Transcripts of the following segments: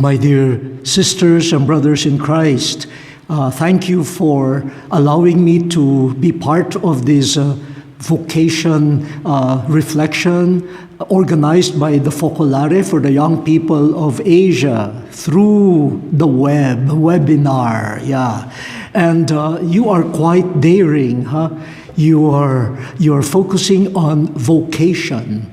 My dear sisters and brothers in Christ, thank you for allowing me to be part of this vocation reflection organized by the Focolare for the young people of Asia through the webinar. Yeah. And you are quite daring, huh? You are focusing on vocation,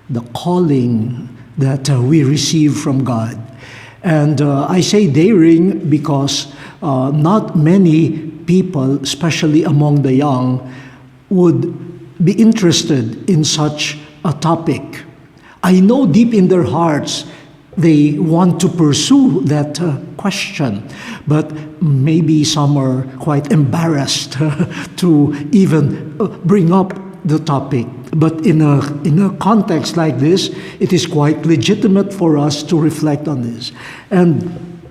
the calling that we receive from God. And I say daring because not many people, especially among the young, would be interested in such a topic. I know deep in their hearts they want to pursue that question, but maybe some are quite embarrassed to even bring up the topic. But in a context like this, it is quite legitimate for us to reflect on this. And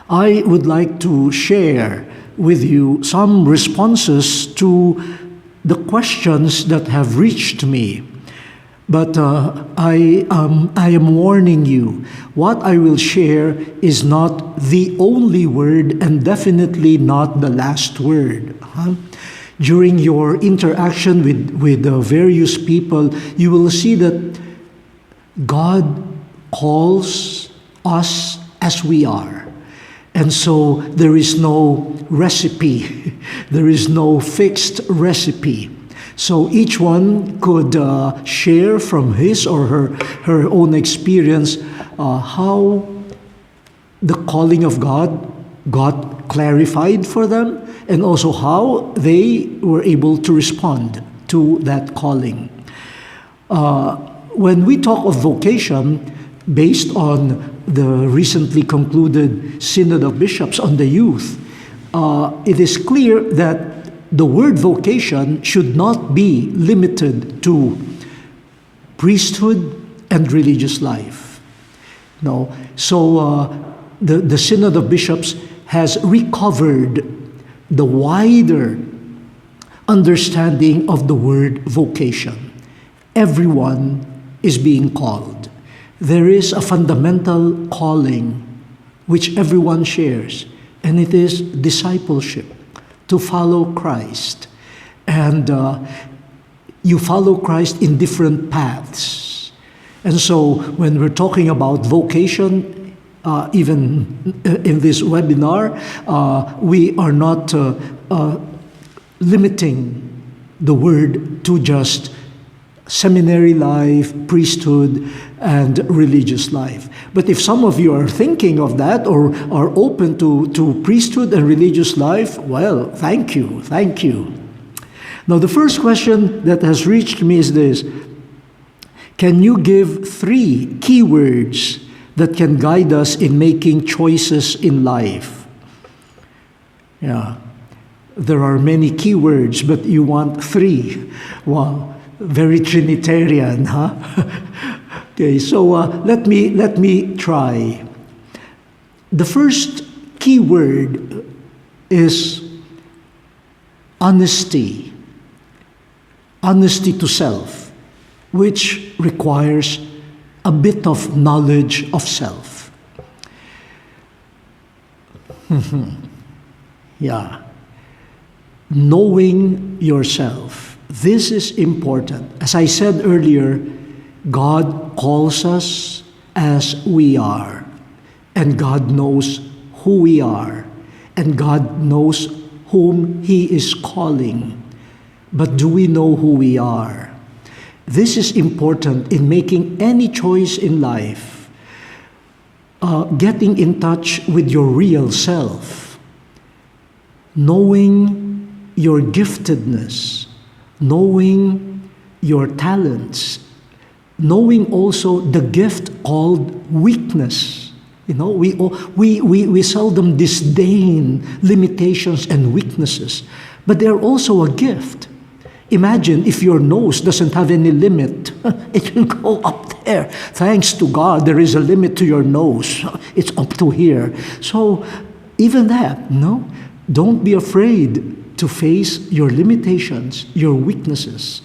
I would like to share with you some responses to the questions that have reached me. But I am warning you, what I will share is not the only word and definitely not the last word. During your interaction with the various people, you will see that God calls us as we are. And so there is no recipe. There is no fixed recipe. So each one could share from his or her own experience how the calling of God got clarified for them, and also how they were able to respond to that calling. When we talk of vocation, based on the recently concluded Synod of Bishops on the youth, it is clear that the word vocation should not be limited to priesthood and religious life. No. So the Synod of Bishops has recovered the wider understanding of the word vocation. Everyone is being called. There is a fundamental calling which everyone shares, and it is discipleship, to follow Christ. And you follow Christ in different paths. And so when we're talking about vocation, even in this webinar, we are not limiting the word to just seminary life, priesthood, and religious life. But if some of you are thinking of that or are open to priesthood and religious life, well, thank you, thank you. Now, the first question that has reached me is this: can you give 3 keywords that can guide us in making choices in life? Yeah, there are many keywords, but you want 3. Wow, very Trinitarian, huh? Okay, so let me try. The first keyword is honesty. Honesty to self, which requires a bit of knowledge of self. Yeah. Knowing yourself. This is important. As I said earlier, God calls us as we are, and God knows who we are, and God knows whom He is calling. But do we know who we are? This is important in making any choice in life. Getting in touch with your real self. Knowing your giftedness. Knowing your talents. Knowing also the gift called weakness. You know, we seldom disdain limitations and weaknesses, but they're also a gift. Imagine if your nose doesn't have any limit. It will go up there. Thanks to God, there is a limit to your nose. It's up to here. So even that, no? Don't be afraid to face your limitations, your weaknesses.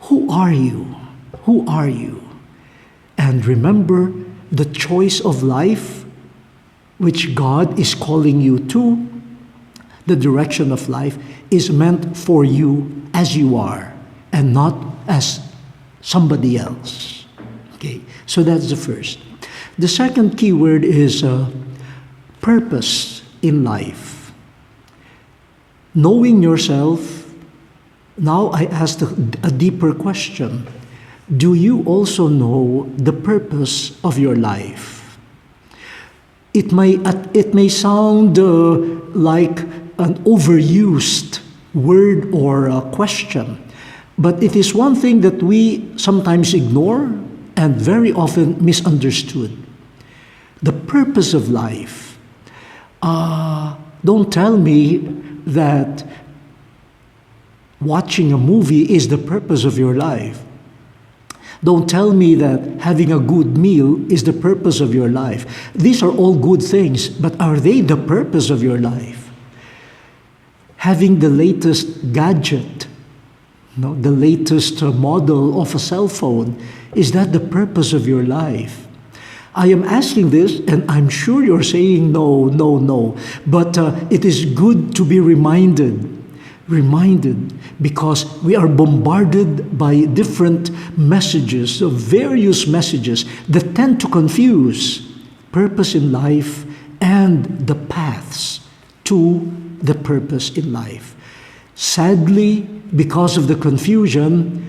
Who are you? Who are you? And remember, the choice of life which God is calling you to, the direction of life, is meant for you as you are and not as somebody else. Okay, so that's the first. The second key word is purpose in life. Knowing yourself, now I ask a deeper question. Do you also know the purpose of your life? It may sound like an overused word or a question, but it is one thing that we sometimes ignore and very often misunderstood. The purpose of life. Don't tell me that watching a movie is the purpose of your life. Don't tell me that having a good meal is the purpose of your life. These are all good things, but are they the purpose of your life? Having the latest gadget, the latest model of a cell phone, is that the purpose of your life? I am asking this, and I'm sure you're saying no, no, no. But it is good to be reminded, because we are bombarded by different messages, various messages that tend to confuse purpose in life and the paths to the purpose in life. Sadly, because of the confusion,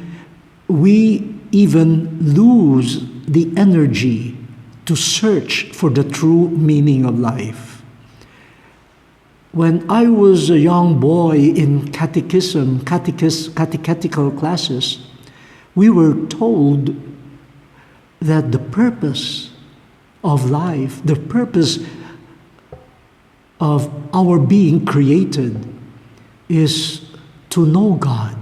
we even lose the energy to search for the true meaning of life. When I was a young boy in catechetical classes, we were told that the purpose of life, the purpose of our being created, is to know God,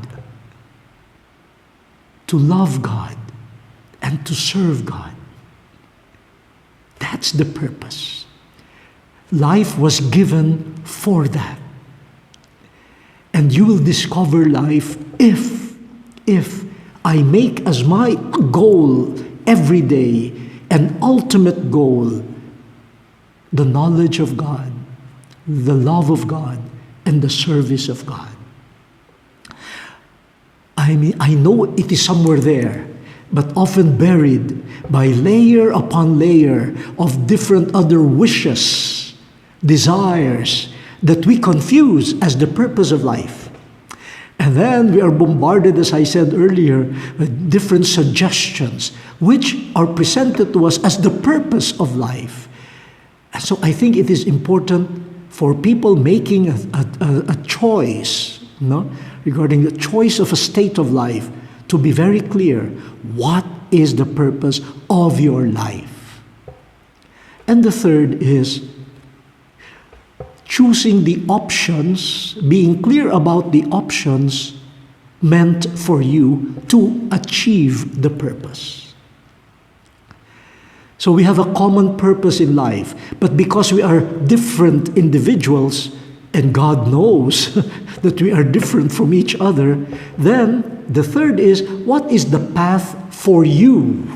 to love God, and to serve God. That's the purpose. Life was given for that. And you will discover life if I make as my goal every day, an ultimate goal, the knowledge of God, the love of God, and the service of God. I know it is somewhere there, but often buried by layer upon layer of different other wishes, desires, that we confuse as the purpose of life. And then we are bombarded, as I said earlier, with different suggestions, which are presented to us as the purpose of life. And so I think it is important for people making a choice, regarding the choice of a state of life, to be very clear. What is the purpose of your life? And the third is choosing the options, being clear about the options meant for you to achieve the purpose. So we have a common purpose in life, but because we are different individuals, and God knows that we are different from each other, then the third is, what is the path for you?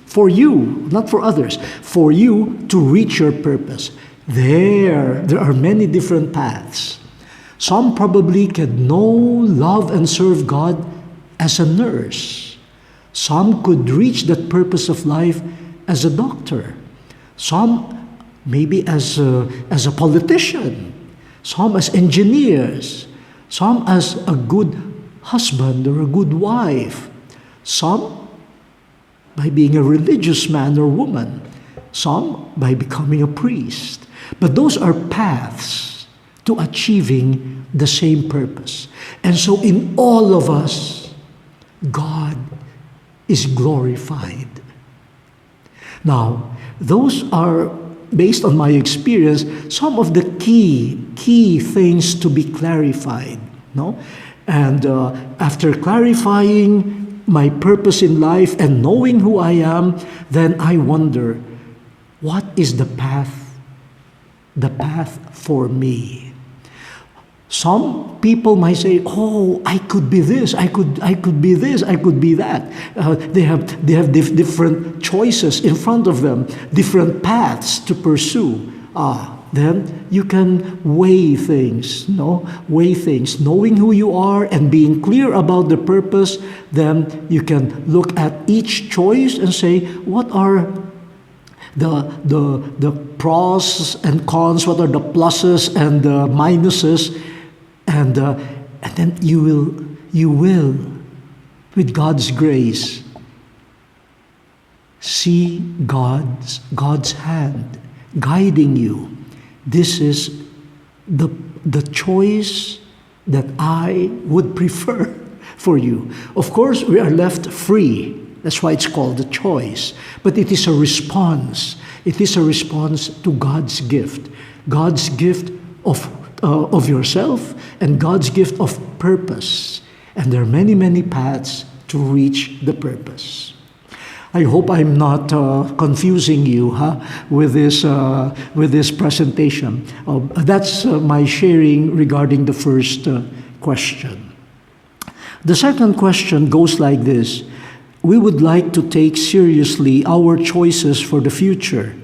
For you, not for others. For you to reach your purpose. There are many different paths. Some probably can know, love, and serve God as a nurse. Some could reach that purpose of life as a doctor. Some maybe as a politician. Some as engineers. Some as a good husband or a good wife. Some by being a religious man or woman. Some by becoming a priest. But those are paths to achieving the same purpose. And so in all of us, God is glorified. Now, those are, based on my experience, some of the key things to be clarified. And after clarifying my purpose in life and knowing who I am, then I wonder, what is the path for me? Some people might say, "Oh, I could be this. I could be this. I could be that." They have different choices in front of them, different paths to pursue. then you can weigh things, weigh things. Knowing who you are and being clear about the purpose, then you can look at each choice and say, what are the pros and cons, what are the pluses and the minuses, and then you will, with God's grace, see God's hand guiding you. This is the choice that I would prefer for you. Of course, we are left free. That's why it's called a choice. But it is a response. It is a response to God's gift. God's gift of yourself and God's gift of purpose. And there are many, many paths to reach the purpose. I hope I'm not confusing you with this presentation. That's my sharing regarding the first question. The second question goes like this. We would like to take seriously our choices for the future.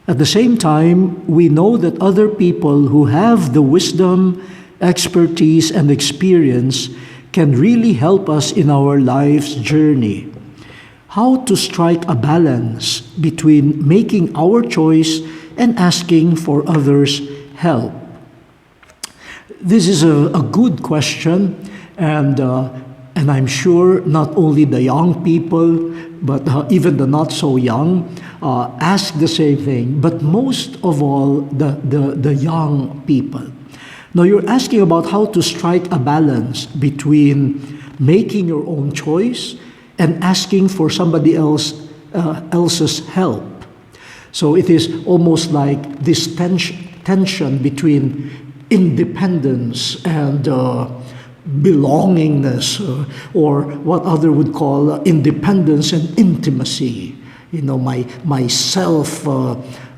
At the same time, we know that other people who have the wisdom, expertise, and experience can really help us in our life's journey. How to strike a balance between making our choice and asking for others' help? This is a good question, and I'm sure not only the young people, but even the not so young ask the same thing, but most of all the young people. Now you're asking about how to strike a balance between making your own choice and asking for somebody else's help. So it is almost like this tension between independence and belongingness, or what other would call independence and intimacy. My self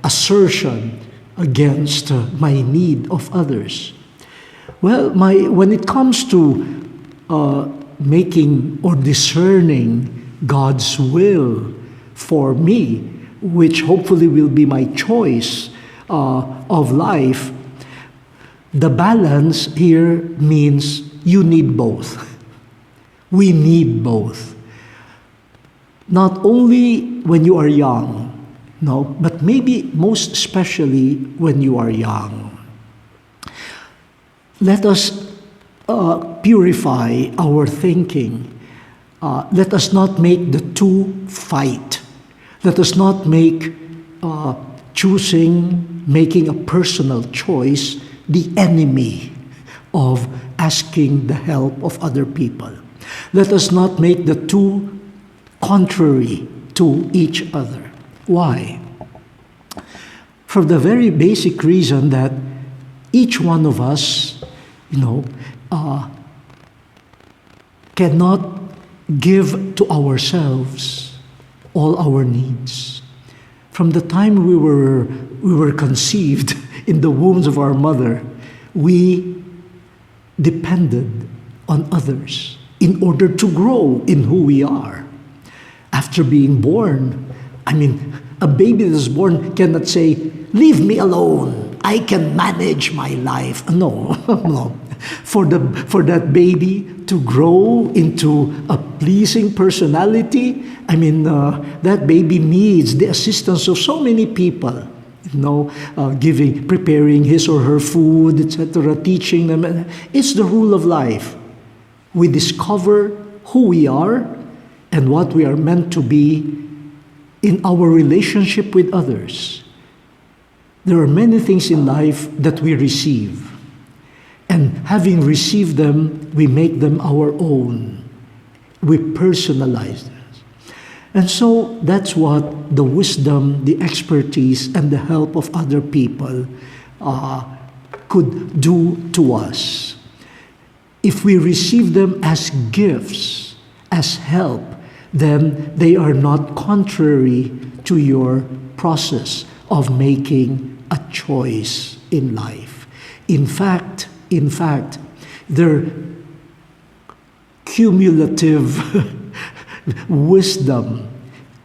assertion against my need of others. Well, when it comes to making or discerning God's will for me, which hopefully will be my choice of life, the balance here means you need both. We need both. Not only when you are young, but maybe most especially when you are young. Let us purify our thinking. Let us not make the two fight. Let us not make making a personal choice the enemy of asking the help of other people. Let us not make the two contrary to each other. Why? For the very basic reason that each one of us, cannot give to ourselves all our needs. From the time we were conceived in the wombs of our mother, we depended on others in order to grow in who we are. After being born, a baby that is born cannot say, "Leave me alone, I can manage my life." No, no. For that baby to grow into a pleasing personality, that baby needs the assistance of so many people, preparing his or her food, etc., teaching them. It's the rule of life. We discover who we are and what we are meant to be in our relationship with others. There are many things in life that we receive. And having received them, we make them our own. We personalize them. And so that's what the wisdom, the expertise, and the help of other people could do to us. If we receive them as gifts, as help, then they are not contrary to your process of making a choice in life. In fact, their cumulative wisdom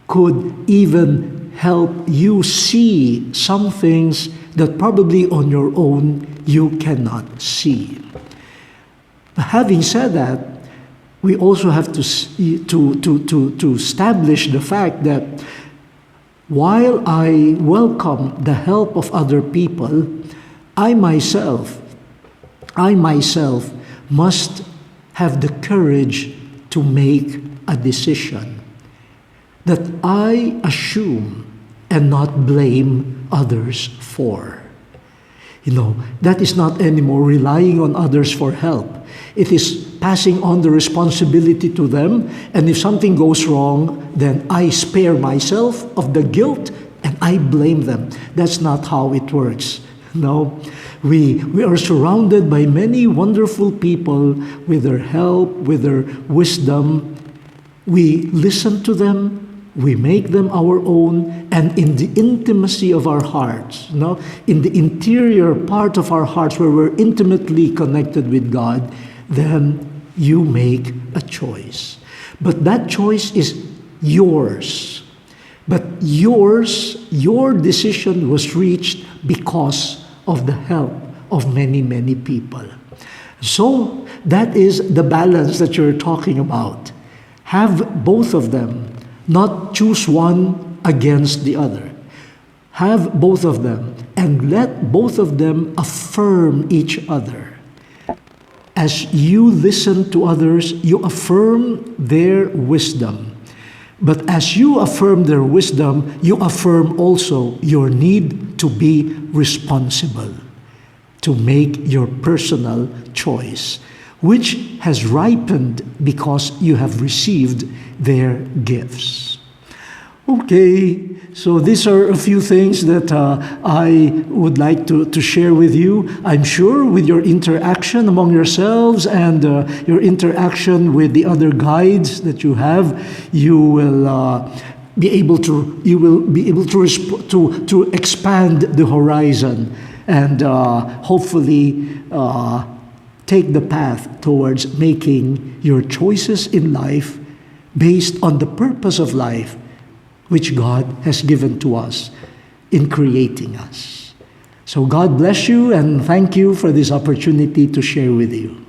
could even help you see some things that probably on your own you cannot see. Having said that, we also have to establish the fact that while I welcome the help of other people, I myself must have the courage to make a decision that I assume and not blame others for. That is not anymore relying on others for help. It is passing on the responsibility to them, and if something goes wrong, then I spare myself of the guilt and I blame them. That's not how it works. No, we are surrounded by many wonderful people with their help, with their wisdom. We listen to them, we make them our own, and in the intimacy of our hearts, in the interior part of our hearts where we're intimately connected with God, then you make a choice. But that choice is yours. But your decision was reached because of the help of many, many people. So that is the balance that you're talking about. Have both of them, not choose one against the other. Have both of them, and let both of them affirm each other. As you listen to others, you affirm their wisdom. But as you affirm their wisdom, you affirm also your need to be responsible, to make your personal choice, which has ripened because you have received their gifts. Okay, so these are a few things that I would like to share with you. I'm sure with your interaction among yourselves and your interaction with the other guides that you have, you will be able to expand the horizon and hopefully take the path towards making your choices in life based on the purpose of life which God has given to us in creating us. So God bless you, and thank you for this opportunity to share with you.